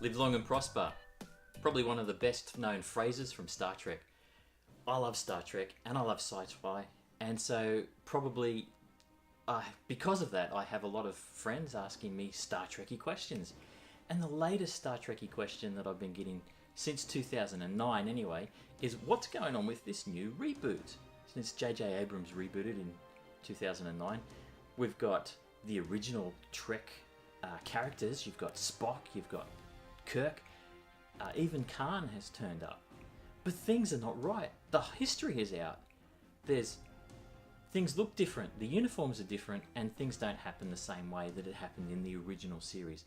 Live long and prosper. Probably one of the best known phrases from Star Trek. I love Star Trek and I love sci-fi, and so probably because of that I have a lot of friends asking me Star Trekky questions. And the latest Star Trekky question that I've been getting since 2009 anyway is what's going on with this new reboot? Since J.J. Abrams rebooted in 2009, we've got the original Trek characters. You've got Spock, you've got Kirk, even Khan has turned up. But things are not right. The history is out. Things look different, the uniforms are different, and things don't happen the same way that it happened in the original series.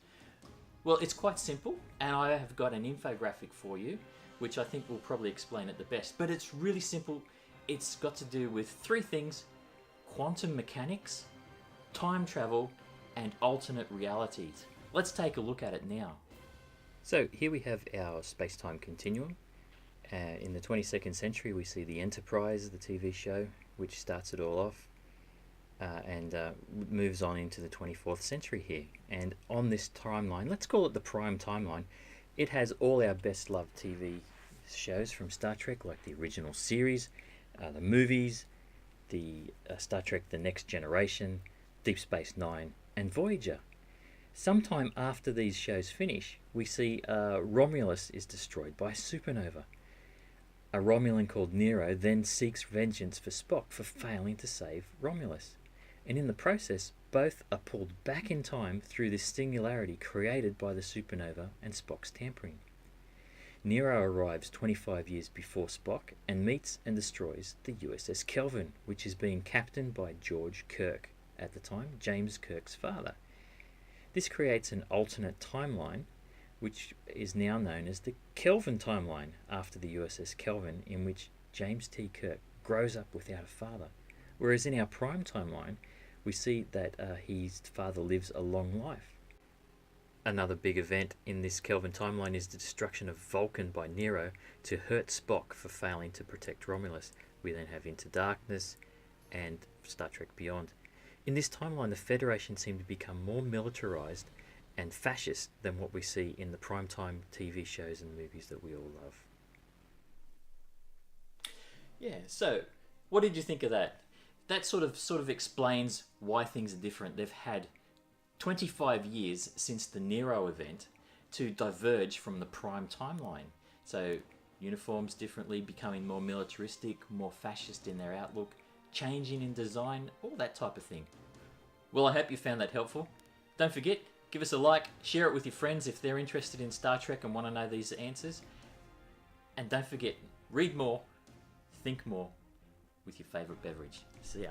Well, it's quite simple, and I have got an infographic for you, which I think will probably explain it the best. But it's really simple. It's got to do with three things: quantum mechanics, time travel, and alternate realities. Let's take a look at it now. So here we have our space-time continuum. In the 22nd century, we see the Enterprise, the TV show, which starts it all off, and moves on into the 24th century here. And on this timeline, let's call it the prime timeline, it has all our best loved TV shows from Star Trek, like the original series, the movies, the Star Trek The Next Generation, Deep Space Nine, and Voyager. Sometime after these shows finish, we see Romulus is destroyed by a supernova. A Romulan called Nero then seeks vengeance for Spock for failing to save Romulus. And in the process, both are pulled back in time through this singularity created by the supernova and Spock's tampering. Nero arrives 25 years before Spock and meets and destroys the USS Kelvin, which is being captained by George Kirk, at the time James Kirk's father. This creates an alternate timeline, which is now known as the Kelvin timeline, after the USS Kelvin, in which James T. Kirk grows up without a father. Whereas in our prime timeline, we see that his father lives a long life. Another big event in this Kelvin timeline is the destruction of Vulcan by Nero to hurt Spock for failing to protect Romulus. We then have Into Darkness and Star Trek Beyond. In this timeline, the Federation seemed to become more militarized and fascist than what we see in the primetime TV shows and movies that we all love. Yeah, so what did you think of that? That sort of explains why things are different. They've had 25 years since the Nero event to diverge from the prime timeline. So uniforms differently, becoming more militaristic, more fascist in their outlook, changing in design, all that type of thing. Well, I hope you found that helpful. Don't forget, give us a like, share it with your friends if they're interested in Star Trek and want to know these answers. And don't forget, read more, think more with your favourite beverage. See ya.